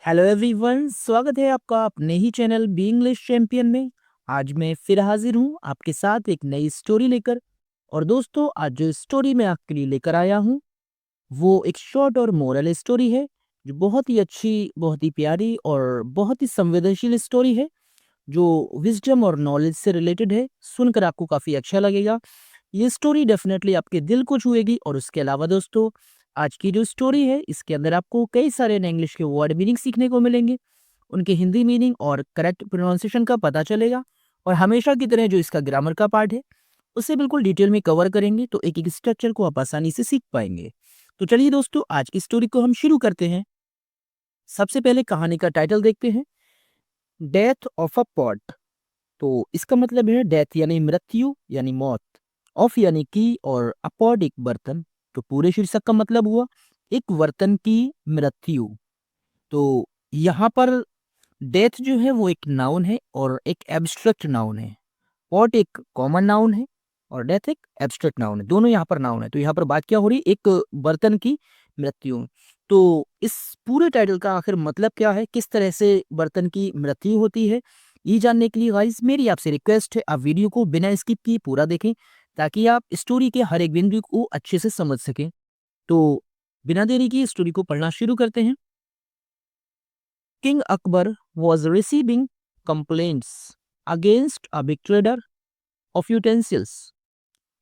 Hello everyone, स्वागत है आपका अपने ही चैनल बी इंग्लिश चैंपियन में। आज मैं फिर हाजिर हूँ आपके साथ एक नई स्टोरी लेकर। और दोस्तों, आज जो स्टोरी मैं आपके लिए लेकर आया हूँ वो एक शॉर्ट और मोरल स्टोरी है, जो बहुत ही अच्छी, बहुत ही प्यारी और बहुत ही संवेदनशील स्टोरी है, जो विजडम और नॉलेज से रिलेटेड है। सुनकर आपको काफ़ी अच्छा लगेगा। ये स्टोरी डेफिनेटली आपके दिल को छुएगी। और उसके अलावा दोस्तों, आज की जो स्टोरी है इसके अंदर आपको कई सारे नए इंग्लिश के वर्ड मीनिंग सीखने को मिलेंगे, उनके हिंदी मीनिंग और करेक्ट प्रोनाउंसिएशन का पता चलेगा। और हमेशा की तरह जो इसका ग्रामर का पार्ट है उसे बिल्कुल डिटेल में कवर करेंगे, तो एक एक स्ट्रक्चर को आप आसानी से सीख पाएंगे। तो चलिए दोस्तों, आज की स्टोरी को हम शुरू करते हैं। सबसे पहले कहानी का टाइटल देखते हैं, डेथ ऑफ अ पॉट। तो इसका मतलब है डेथ यानी मृत्यु यानी मौत, ऑफ यानी की, और अपॉड एक बर्तन। तो पूरे शीर्षक का मतलब हुआ एक बर्तन की मृत्यु। तो यहाँ पर डेथ जो है वो एक नाउन है और एक एब्स्ट्रैक्ट नाउन है। पॉट एक कॉमन नाउन है और डेथ एक एब्स्ट्रैक्ट नाउन है। दोनों यहाँ पर नाउन है। तो यहाँ पर बात क्या हो रही है, एक बर्तन की मृत्यु। तो इस पूरे टाइटल का आखिर मतलब क्या है, किस तरह से बर्तन की मृत्यु होती है, ये जानने के लिए गाइस मेरी आपसे रिक्वेस्ट है, आप वीडियो को बिना स्किप किए पूरा देखें, ताकि आप स्टोरी के हर एक बिंदु को अच्छे से समझ सकें। तो बिना देरी की स्टोरी को पढ़ना शुरू करते हैं। King Akbar was receiving complaints against a big trader of utensils।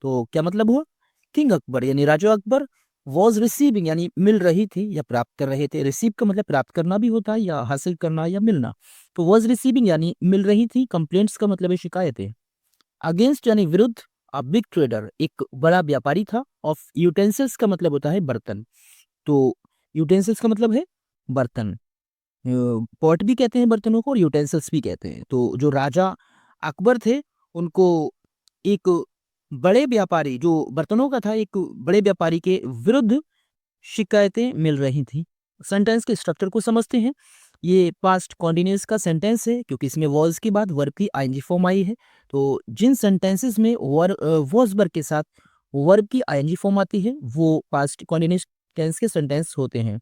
तो क्या मतलब हुआ, किंग अकबर यानी राजा अकबर वॉज रिसीविंग यानी मिल रही थी या प्राप्त कर रहे थे। रिसीव का मतलब प्राप्त करना भी होता है, या हासिल करना या मिलना। तो वॉज रिसीविंग यानी मिल रही थी, कंप्लेंट्स का मतलब है शिकायतें। अगेंस्ट यानी विरुद्ध, अ बिग ट्रेडर एक बड़ा व्यापारी था, ऑफ यूटेंसिल्स का मतलब होता है बर्तन। तो यूटेंसिल्स का मतलब है बर्तन। पॉट भी कहते हैं बर्तनों को और यूटेंसिल्स भी कहते हैं। तो जो राजा अकबर थे उनको एक बड़े व्यापारी जो बर्तनों का था, एक बड़े व्यापारी के विरुद्ध शिकायतें मिल रही थी। सेंटेंस के स्ट्रक्चर को समझते हैं। ये पास्ट कॉन्टिन्यूअस का सेंटेंस है, क्योंकि इसमें वॉज के बाद वर्ब की आईएनजी फॉर्म आई है। तो जिन सेंटेंसेस में वॉज वर्ब के साथ वर्ब की आईएनजी फॉर्म आती है वो पास्ट कॉन्टिन्यूअस टेंस के सेंटेंस होते हैं।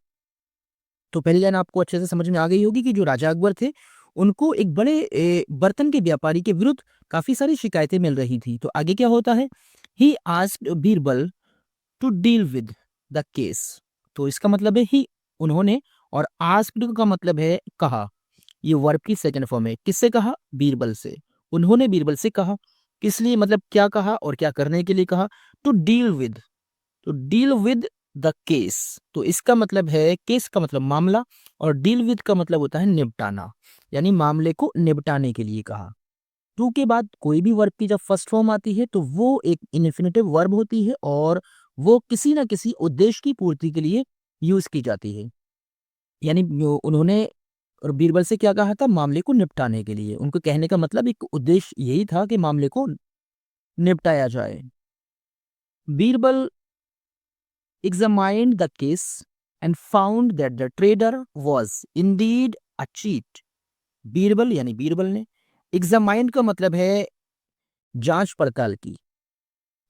तो पहली लाइन आपको अच्छे से समझ में आ गई होगी कि जो राजा अकबर थे उनको एक बड़े बर्तन के व्यापारी के विरुद्ध काफी सारी शिकायतें मिल रही थी। तो आगे क्या होता है, he asked Birbal to deal with the case. तो इसका मतलब है ही, उन्होंने, और आस्क्ड का मतलब है कहा। ये वर्ब की सेकंड फॉर्म है। किससे कहा, बीरबल से। उन्होंने बीरबल से कहा, किस लिए, मतलब क्या कहा और क्या करने के लिए कहा। टू डील विद, तो डील विद द केस। तो इसका मतलब है, केस का मतलब मामला, और डील विद का मतलब होता है निपटाना, यानी मामले को निपटाने के लिए कहा। टू के बाद कोई भी वर्ब की जब फर्स्ट फॉर्म आती है तो वो एक इन्फिनेटिव वर्ब होती है और वो किसी ना किसी उद्देश्य की पूर्ति के लिए यूज की जाती है। यानी उन्होंने और बीरबल से क्या कहा था, मामले को निपटाने के लिए। उनको कहने का मतलब एक उद्देश्य यही था कि मामले को निपटाया जाए। Birbal examined the case and found that the trader was indeed a cheat। Birbal यानी बीरबल ने, एग्जामाइंड का मतलब है जांच पड़ताल की,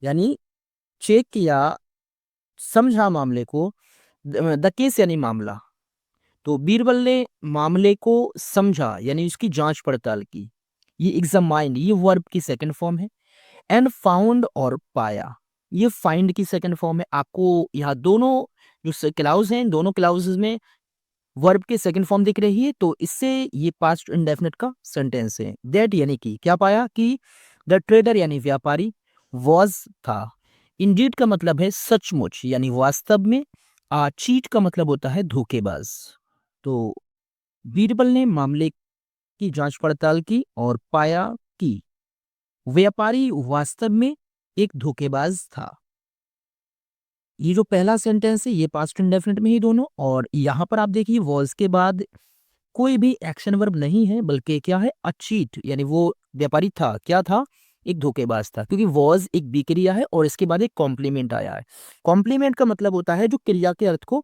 यानी चेक किया, समझा मामले को। द केस यानी मामला। तो बीरबल ने मामले को समझा यानी उसकी जांच पड़ताल की। ये एग्जामाइंड ये वर्ब की सेकंड फॉर्म है। एंड फाउंड और पाया, ये फाइंड की सेकंड फॉर्म है। आपको यहाँ दोनों जो क्लाउज हैं, इन दोनों क्लाउजेज में वर्ब की सेकंड फॉर्म दिख रही है। तो इससे ये पास्ट इंडेफिनिट का सेंटेंस है। दैट यानी कि क्या पाया, कि द ट्रेडर यानी व्यापारी, वॉज था, इंडीड का मतलब है सचमुच यानी वास्तव में, चीट का मतलब होता है धोखेबाज। तो बीरबल ने मामले की जांच पड़ताल की और पाया कि व्यापारी वास्तव में एक धोखेबाज था। ये जो पहला सेंटेंस है ये पास्ट इंडेफिनिट में ही दोनों, और यहाँ पर आप देखिए वॉज के बाद कोई भी एक्शन वर्ब नहीं है, बल्कि क्या है, अ चीट, यानी वो व्यापारी था, क्या था, एक धोखेबाज था। क्योंकि वॉज एक बी क्रिया है और इसके बाद एक कॉम्प्लीमेंट आया है। कॉम्प्लीमेंट का मतलब होता है जो क्रिया के अर्थ को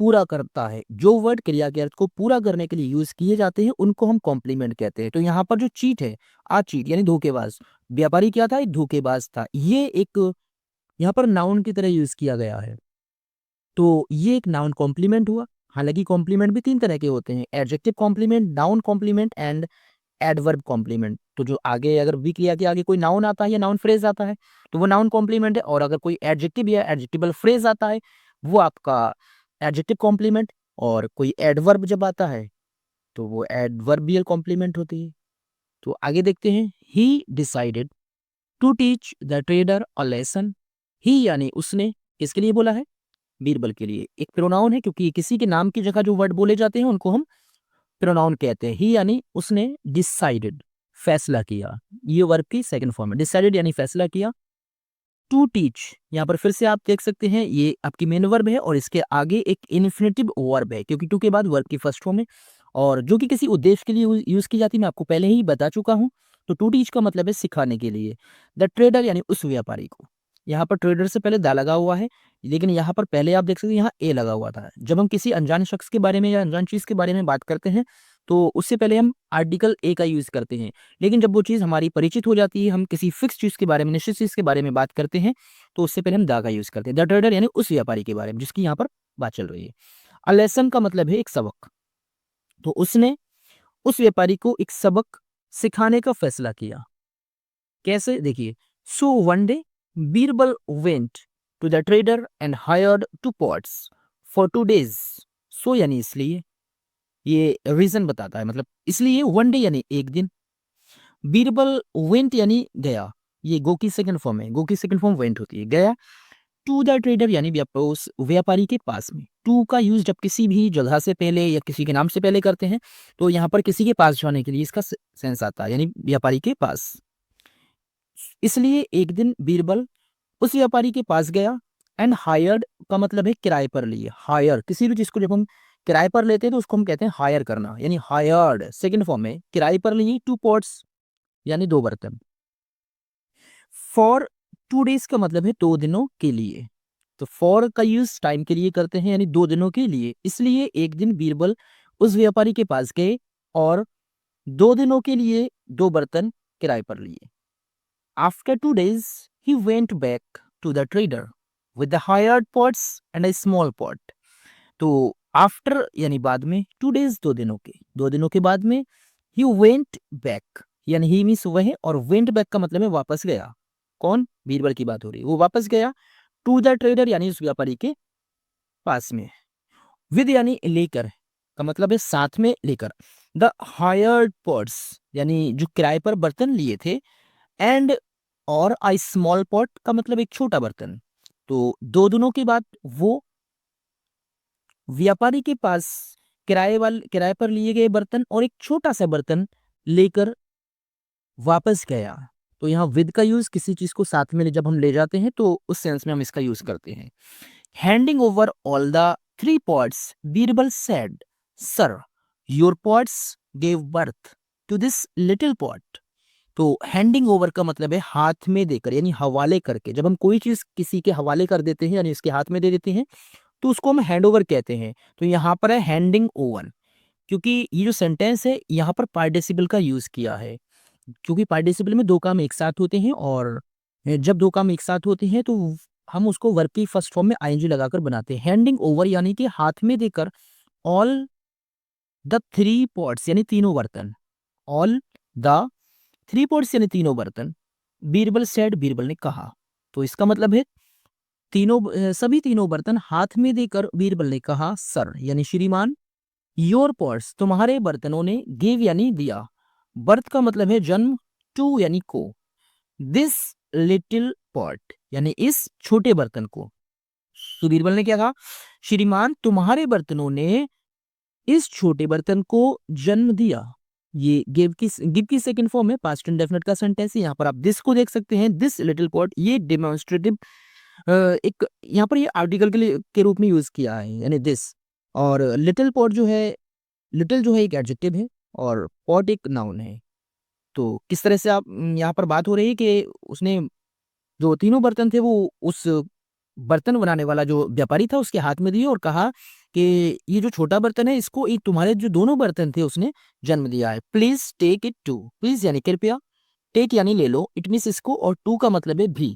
पूरा करता है। जो वर्ड क्रिया के अर्थ को पूरा करने के लिए यूज किए जाते हैं उनको हम कॉम्प्लीमेंट कहते हैं। तो यहाँ पर जो चीट है, आ चीट यानी धोखेबाज, व्यापारी क्या था, एक धोखेबाज था, ये एक यहाँ पर नाउन की तरह यूज किया गया है। तो ये एक नाउन कॉम्प्लीमेंट हुआ। हालांकि कॉम्प्लीमेंट भी 3 तरह के होते हैं, adjective complement, noun complement and adverb complement. तो जो आगे अगर भी क्रिया के आगे कोई नाउन आता है या नाउन फ्रेज आता है तो वो नाउन कॉम्प्लीमेंट है, और अगर कोई एडजेक्टिव या एडजेक्टिवल फ्रेज आता है वो आपका एडजेक्टिव कॉम्प्लीमेंट, और कोई एडवर्ब जब आता है तो वो एडवर्बियल कॉम्प्लीमेंट होती है। तो आगे देखते हैं, he decided to teach the trader a lesson. He यानी उसने, किसके लिए बोला है? बीरबल के लिए। एक प्रोनाउन है, क्योंकि किसी के नाम की जगह जो वर्ड बोले जाते हैं उनको हम प्रोनाउन कहते हैं। ही यानी उसने, डिसाइडेड फैसला किया, ये वर्ब की सेकंड फॉर्म है। डिसाइडेड यानी फैसला किया। टू टीच, यहाँ पर फिर से आप देख सकते हैं ये आपकी मेन वर्ब है और इसके आगे एक इन्फिनेटिव वर्ब है, क्योंकि टू के बाद वर्ब की फर्स्ट फॉर्म है और जो कि किसी उद्देश्य के लिए यूज की जाती है, मैं आपको पहले ही बता चुका हूँ। तो टू टीच का मतलब है सिखाने के लिए। द ट्रेडर यानी उस व्यापारी को, यहाँ पर ट्रेडर से पहले दा लगा हुआ है, लेकिन यहाँ पर पहले आप देख सकते हैं यहाँ ए लगा हुआ था। जब हम किसी अनजान शख्स के बारे में या अनजान चीज के बारे में बात करते हैं तो उससे पहले हम आर्टिकल ए का यूज करते हैं, लेकिन जब वो चीज़ हमारी परिचित हो जाती है, हम किसी फिक्स चीज़ के बारे में, निश्चित चीज़ के बारे में बात करते हैं, तो उससे पहले हम दा का यूज करते हैं। द ट्रेडर यानी उस व्यापारी के बारे में जिसकी यहाँ पर बात चल रही है। अ लेसन का मतलब है एक सबक। तो उसने उस व्यापारी को एक सबक सिखाने का फैसला किया। कैसे? देखिए, so one day Birbal went to the trader and hired 2 pots for 2 days। So यानी इसलिए, ये रीजन बताता है, मतलब इसलिए वन डे यानी एक दिन। बीरबल वेंट यानी गया, ये गो की सेकंड फॉर्म है, गो की सेकंड फॉर्म वेंट होती है, गया। टू द ट्रेडर यानी उस व्यापारी के पास में। टू का यूज जब किसी भी जगह से पहले या किसी के नाम से पहले करते हैं तो यहाँ पर किसी के पास जाने के लिए इसका सेंस आता है, यानी व्यापारी के पास। इसलिए एक दिन बीरबल उस व्यापारी के पास गया। एंड हायर्ड का मतलब है किराए पर लिए। हायर, किसी भी चीज को जब हम किराए पर लेते हैं तो उसको हम कहते हैं हायर करना, यानी हायर्ड सेकंड फॉर्म में किराए पर लिए 2 पॉट्स यानी 2 बर्तन। फॉर 2 days का मतलब है 2 दिनों के लिए। तो फॉर का यूज टाइम के लिए करते हैं, यानी 2 दिनों के लिए। इसलिए एक दिन बीरबल उस व्यापारी के पास गए और 2 दिनों के लिए 2 बर्तन किराए पर लिए। After 2 days he went back to the trader with the hired pots and a small pot। तो आफ्टर यानी बाद में, 2 days 2 दिनों के, 2 दिनों के बाद में, ही वेंट बैक यानी ही मीन्स वह, और वेंट बैक का मतलब है वापस गया। कौन? बीरबल की बात हो रही है, वो वापस गया टू द ट्रेडर यानी उस व्यापारी के पास में। विद यानी लेकर का मतलब है साथ में लेकर। द हायर्ड पॉट्स यानी जो किराए पर बर्तन लिए थे। एंड और आई स्मॉल पॉट का मतलब एक छोटा बर्तन। तो 2 दिनों के बाद वो व्यापारी के पास किराए पर लिए गए बर्तन और एक छोटा सा बर्तन लेकर वापस गया। तो यहाँ विद का यूज किसी चीज को साथ में जब हम ले जाते हैं तो उस सेंस में हम इसका यूज करते हैं। Handing over all the 3 pots Birbal said, sir your pots gave birth to this little pot. तो हैंडिंग ओवर का मतलब है हाथ में देकर, यानी हवाले करके। जब हम कोई चीज किसी के हवाले कर देते हैं यानी उसके हाथ में दे देते हैं तो उसको हम हैंड ओवर कहते हैं। तो यहाँ पर है हैंडिंग ओवर, क्योंकि ये जो सेंटेंस है यहाँ पर पार्टिसिपल का यूज किया है, क्योंकि पार्टिसिपल में 2 काम एक साथ होते हैं, और जब 2 काम एक साथ होते हैं तो हम उसको वर्ब की फर्स्ट फॉर्म में आईएनजी लगाकर बनाते हैं। हैंडिंग ओवर यानी कि हाथ में देकर ऑल द 3 पॉट्स यानी तीनों बर्तन। ऑल द 3 पॉट्स यानी तीनों बर्तन। बीरबल सेड, बीरबल ने कहा। तो इसका मतलब है सभी तीनों बर्तन हाथ में देकर बीरबल ने कहा, सर यानी श्रीमान, योर पॉट्स तुम्हारे बर्तनों ने, गिव यानी दिया, बर्थ का मतलब है जन्म, टू यानी को, दिस लिटिल पॉट यानी इस छोटे बर्तन को। तो बीरबल ने क्या कहा? श्रीमान तुम्हारे बर्तनों ने इस छोटे बर्तन को जन्म दिया। ये गिव की सेकंड फॉर्म है, पास्ट इंडेफिनिट का सेंटेंस है। यहाँ पर आप दिस को देख सकते हैं, दिस लिटिल पॉट, ये डेमोन्स्ट्रेटिव एक यहाँ पर ये आर्टिकल के रूप में यूज किया है, यानी दिस। और लिटिल पॉट जो है, लिटिल जो है एक एडजेक्टिव है और पॉट एक नाउन है। तो किस तरह से आप यहाँ पर बात हो रही है कि उसने जो तीनों बर्तन थे वो उस बर्तन बनाने वाला जो व्यापारी था उसके हाथ में दिए और कहा कि ये जो छोटा बर्तन है इसको ये तुम्हारे जो दोनों बर्तन थे उसने जन्म दिया है। Please take it to, please यानी कृपया, टेक यानी ले लो, इट मीन्स इसको, और टू का मतलब है भी,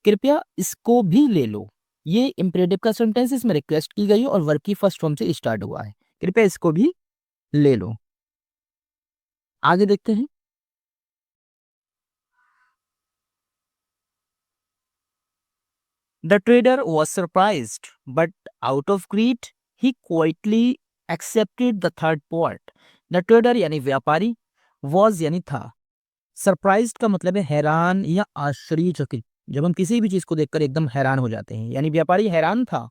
कृपया इसको भी ले लो। ये इम्पेरेटिव का सेंटेंस, इसमें रिक्वेस्ट की गई है और वर्ब की फर्स्ट फॉर्म से स्टार्ट हुआ है। कृपया इसको भी ले लो। आगे देखते हैं। The trader was surprised, but out of greed, he quietly accepted the third part. The trader यानी व्यापारी, was यानी था, सरप्राइज्ड का मतलब है हैरान या आश्चर्यचकित। जब हम किसी भी चीज को देखकर एकदम हैरान हो जाते हैं, यानी व्यापारी हैरान था।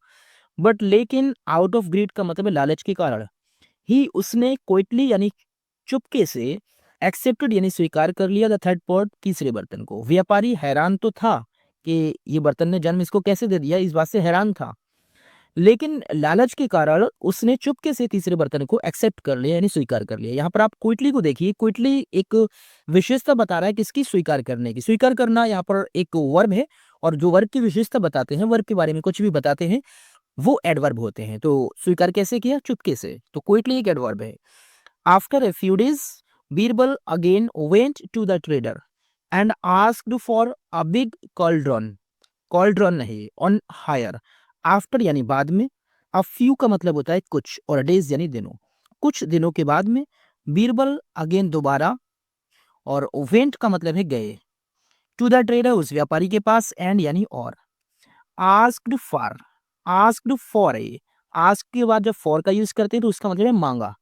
बट लेकिन आउट ऑफ ग्रीड का मतलब है लालच के कारण। ही उसने क्विकली यानी चुपके से, एक्सेप्टेड यानी स्वीकार कर लिया द थर्ड पॉट तीसरे बर्तन को। व्यापारी हैरान तो था कि ये बर्तन ने जन्म इसको कैसे दे दिया, इस बात से हैरान था, लेकिन लालच के कारण उसने चुपके से तीसरे बर्तन को एक्सेप्ट कर लिया यानी स्वीकार कर लिया। यहाँ पर आप क्विकली को देखिए, क्विकली एक विशेषता बता रहा है किसकी, स्वीकार करने की। स्वीकार करना यहाँ पर एक वर्ब है, और जो वर्ब की विशेषता बताते हैं, वर्ब के बारे में कुछ भी बताते हैं, वो एडवर्ब होते हैं। तो स्वीकार कैसे किया, चुपके से, तो क्विकली एक एडवर्ब है। After a few days Birbal again went to the trader and asked for a big cauldron. Cauldron नहीं, ऑन हायर। आफ्टर यानी बाद में, अ फ्यू का मतलब होता है कुछ, और डेज यानी दिनों, कुछ दिनों के बाद में। बीरबल अगेन दोबारा, और वेंट का मतलब है गए, टू द ट्रेडर उस व्यापारी के पास, एंड यानी और, आस्क्ड फॉर, आस्क्ड फॉर है। आस्क के बाद जब फॉर का यूज करते हैं तो उसका मतलब है मांगा।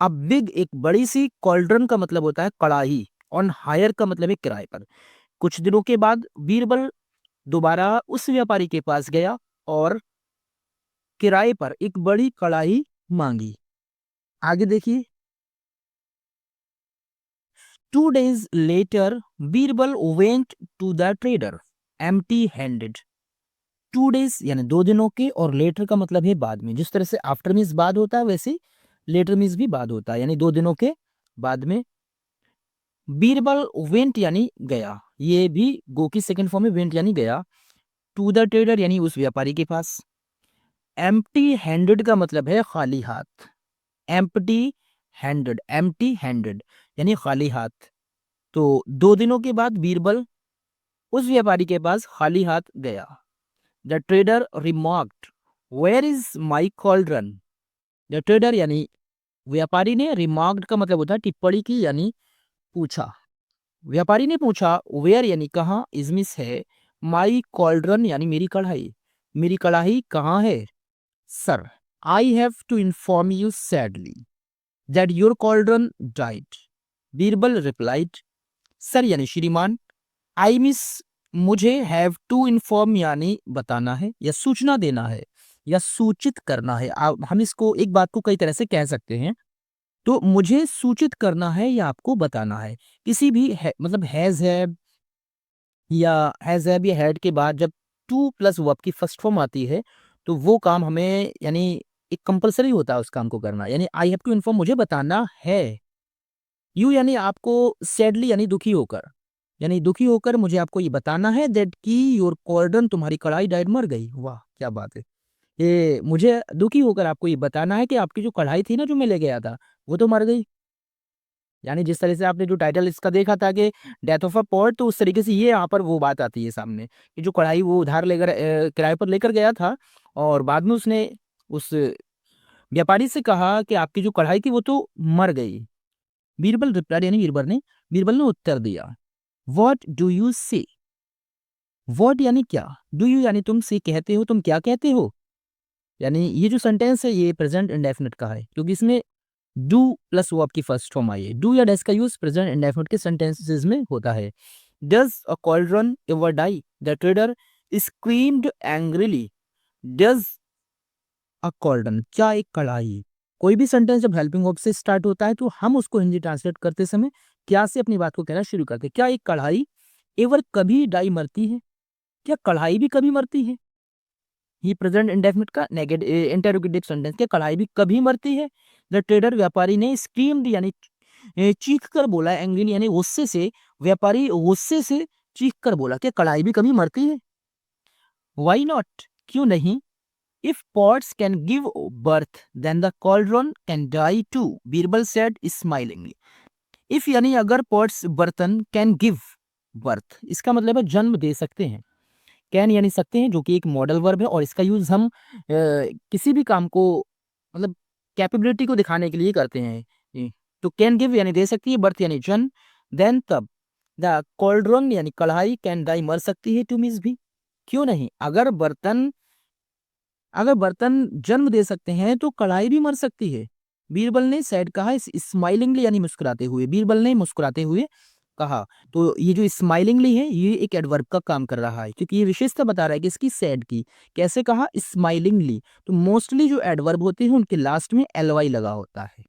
अब बिग एक बड़ी सी, कॉल्ड्रन का मतलब होता है कड़ाही, ऑन हायर का मतलब है किराए पर। कुछ दिनों के बाद बीरबल दोबारा उस व्यापारी के पास गया और किराए पर एक बड़ी कड़ाही मांगी। आगे देखिए। 2 days later Birbal went to the trader empty handed. 2 days यानी 2 दिनों के, और लेटर का मतलब है बाद में। जिस तरह से आफ्टर मीन्स बाद होता है, वैसे लेटर मीन्स भी बाद होता है, यानी 2 दिनों के बाद में। बीरबल वेंट यानी गया, ये भी गो की सेकंड फॉर्म में, वेंट यानी गया, टू द ट्रेडर यानी उस व्यापारी के पास। एम्प्टी हैंडेड का मतलब है खाली हाथ। एम्प्टी हैंडेड, एम्प्टी हैंडेड यानी खाली हाथ। तो 2 दिनों के बाद बीरबल उस व्यापारी के पास खाली हाथ गया। The trader remarked, where is my cauldron. The trader यानी व्यापारी ने, रिमार्क्ड का मतलब होता है टिप्पणी की यानी पूछा। व्यापारी ने पूछा, वेयर यानी कहाँ, इजमिस है, माई कॉल्ड्रन यानी मेरी कढ़ाई, मेरी कढ़ाई कहाँ है। Sir, I have to inform you sadly that your cauldron died. Birbal replied, sir यानी श्रीमान, आई मिस मुझे, हैव टू इन्फॉर्म यानी बताना है या सूचना देना है या सूचित करना है। हम इसको एक बात को कई तरह से कह सकते हैं। तो मुझे सूचित करना है या आपको बताना है। किसी भी है, मतलब हैज हैव या हैड के बाद जब टू प्लस वर्ब की फर्स्ट फॉर्म आती है, तो वो काम हमें यानी एक कंपलसरी होता है उस काम को करना। यानी आई हैव टू इन्फॉर्म, मुझे बताना है। यू यानी आपको, सैडली यानी दुखी होकर, यानी दुखी होकर मुझे आपको ये बताना है दैट की योर कॉर्डन, तुम्हारी कढ़ाई डाइड, मर गई। वाह क्या बात है। ये मुझे दुखी होकर आपको ये बताना है कि आपकी जो कढ़ाई थी ना, जो मैं ले गया था, वो तो मर गई। यानी जिस तरह से आपने जो टाइटल इसका देखा था कि डेथ ऑफ अ पॉट, तो उस तरीके से ये यहाँ पर वो बात आती है सामने कि जो कढ़ाई वो उधार लेकर किराए पर लेकर गया था, और बाद में उसने उस व्यापारी से कहा कि आपकी जो कढ़ाई थी वो तो मर गई। बीरबल रिप्लाई यानी बीरबल ने उत्तर दिया, व्हाट डू यू से। व्हाट यानी क्या, डू यू यानी तुम से कहते हो, तुम क्या कहते हो। यानी ये जो सेंटेंस है ये प्रेजेंट इंडेफिनिट का है, क्योंकि इसमें डू प्लस वर्ब की फर्स्ट फॉर्म आई है। डू या डज का यूज प्रेजेंट इंडेफिनिट के सेंटेंसेस में होता है। Does a cauldron ever die, the trader screamed angrily. Does a cauldron, क्या एक कढ़ाई। कोई भी सेंटेंस जब हेल्पिंग वर्ब से स्टार्ट होता है तो हम उसको हिंदी ट्रांसलेट करते समय क्या से अपनी बात को कहना शुरू करते हैं। क्या एक कढ़ाई एवर कभी डाई मरती है, क्या कढ़ाई भी कभी मरती है। ये प्रेजेंट इंडेफिनिट का नेगेटिव इंटेरोगेटिव सेंटेंस, क्या कढ़ाई भी कभी मरती है। द ट्रेडर व्यापारी ने स्क्रीम्ड यानी चीख कर बोला, एंग्री यानी गुस्से से, व्यापारी गुस्से से चीख कर बोला कि कढ़ाई भी कभी मरती है। वाई नॉट, क्यों नहीं। If pots can give birth then the cauldron can die too, Birbal said smilingly. If यानी अगर पॉट्स बर्तन कैन गिव बर्थ, इसका मतलब है जन्म दे सकते हैं। कैन यानी सकते हैं, जो कि एक मॉडल वर्ब है और इसका यूज़ हम किसी भी काम को मतलब कैपेबिलिटी को दिखाने के लिए करते हैं। तो कैन गिव यानी दे सकती है, बर्थ यानी जन्म, देन तब, द कॉल्ड्रन यानी कढ़ाई, कैन डाई मर सकती है, टू मिस भी, क्यों नहीं, अगर बर्तन जन्म दे सकते हैं तो कढ़ाई भी मर सकती है। बीरबल ने सैड कहा, स्माइलिंगली यानी मुस्कुराते हुए, बीरबल ने मुस्कुराते हुए कहा। तो ये जो स्माइलिंगली है ये एक एडवर्ब का काम कर रहा है, क्योंकि ये विशेषता बता रहा है कि इसकी सैड की। कैसे कहा, स्माइलिंगली। तो मोस्टली जो एडवर्ब होते हैं उनके लास्ट में एलवाई लगा होता है,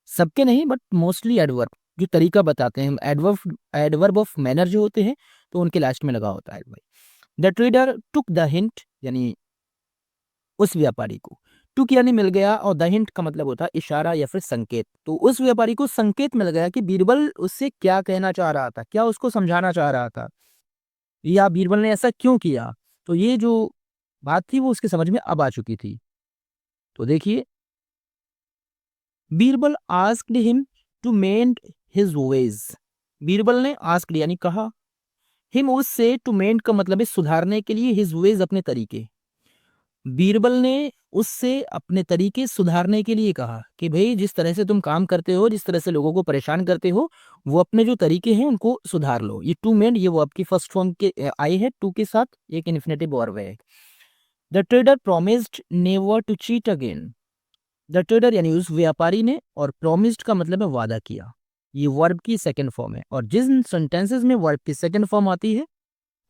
सबके नहीं बट मोस्टली एडवर्ब जो तरीका बताते हैं, एडवर्ब एडवर्ब ऑफ मैनर जो होते हैं तो उनके लास्ट में लगा होता है LY. The trader took the hint यानी उस व्यापारी को, टुक यानी मिल गया और द हिंट का मतलब होता है इशारा या फिर संकेत। तो उस व्यापारी को संकेत मिल गया कि बीरबल उससे क्या कहना चाह रहा था, क्या उसको समझाना चाह रहा था, या बीरबल ने ऐसा क्यों किया। तो ये जो बात थी वो उसके समझ में अब आ चुकी थी। तो देखिए, Birbal asked him to mend his ways. Birbal ने आस्क्ड यानी कहा, हिम उससे, टू मेंड का मतलब है सुधारने के लिए, हिज वेज अपने तरीके। बीरबल ने उससे अपने तरीके सुधारने के लिए कहा कि भाई जिस तरह से तुम काम करते हो, जिस तरह से लोगों को परेशान करते हो, वो अपने जो तरीके हैं उनको सुधार लो। ये टू मेंड ये वो आपकी फर्स्ट फॉर्म के आई है, टू के साथ एक इन्फिनेटिव वर्ब है। The trader promised never to cheat again. The trader यानी उस व्यापारी ने, और प्रोमिस्ड का मतलब है वादा किया। ये वर्ब की सेकंड फॉर्म है, और जिन सेंटेंसेस में वर्ब की सेकंड फॉर्म आती है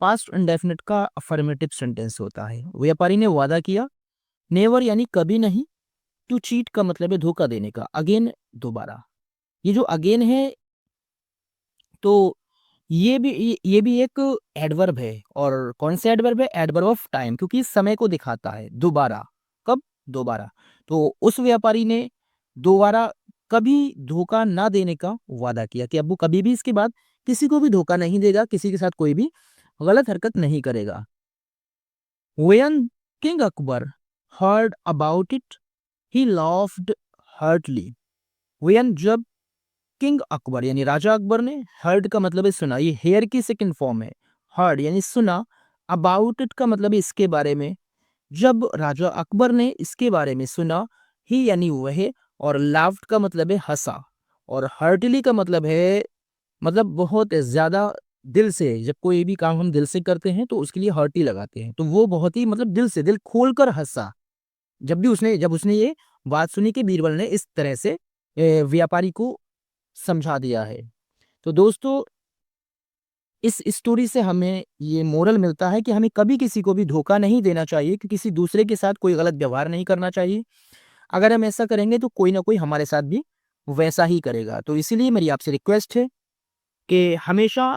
पास्ट इंडेफिनिट का अफर्मेटिव सेंटेंस होता है। व्यापारी ने वादा किया, नेवर यानी कभी नहीं, टू चीट का मतलब है धोखा देने का, अगेन दोबारा। ये जो अगेन है तो ये भी एक एडवर्ब है, और कौन सा एडवर्ब है, एडवर्ब ऑफ टाइम, क्योंकि इस समय को दिखाता है दोबारा। कब, दोबारा। तो उस व्यापारी ने दोबारा कभी धोखा ना देने का वादा किया कि अब वो कभी भी इसके बाद किसी को भी धोखा नहीं देगा, किसी के साथ कोई भी गलत हरकत नहीं करेगा। When King Akbar heard about it, he laughed heartily. When जब किंग अकबर यानी राजा अकबर ने, हर्ड का मतलब है सुना, ये हेयर की सेकंड फॉर्म है, हर्ड यानी सुना, अबाउट इट का मतलब है इसके बारे में, जब राजा अकबर ने इसके बारे में सुना, ही यानी वह, और लाफ्ड का मतलब है हंसा, और हर्टली का मतलब है मतलब बहुत ज़्यादा दिल से। जब कोई भी काम हम दिल से करते हैं तो उसके लिए हर्टी लगाते हैं, तो वो बहुत ही मतलब दिल से, दिल खोलकर हंसा जब उसने ये बात सुनी कि बीरबल ने इस तरह से व्यापारी को समझा दिया है। तो दोस्तों, इस स्टोरी से हमें ये मोरल मिलता है कि हमें कभी किसी को भी धोखा नहीं देना चाहिए, कि किसी दूसरे के साथ कोई गलत व्यवहार नहीं करना चाहिए। अगर हम ऐसा करेंगे तो कोई ना कोई हमारे साथ भी वैसा ही करेगा। तो इसीलिए मेरी आपसे रिक्वेस्ट है कि हमेशा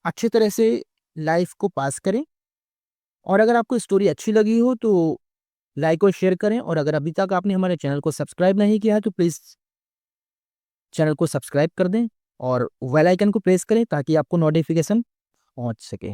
अच्छी तरह से लाइफ को पास करें, और अगर आपको स्टोरी अच्छी लगी हो तो लाइक और शेयर करें, और अगर अभी तक आपने हमारे चैनल को सब्सक्राइब नहीं किया है तो प्लीज़ चैनल को सब्सक्राइब कर दें और बेल आइकन को प्रेस करें ताकि आपको नोटिफिकेशन पहुंच सके।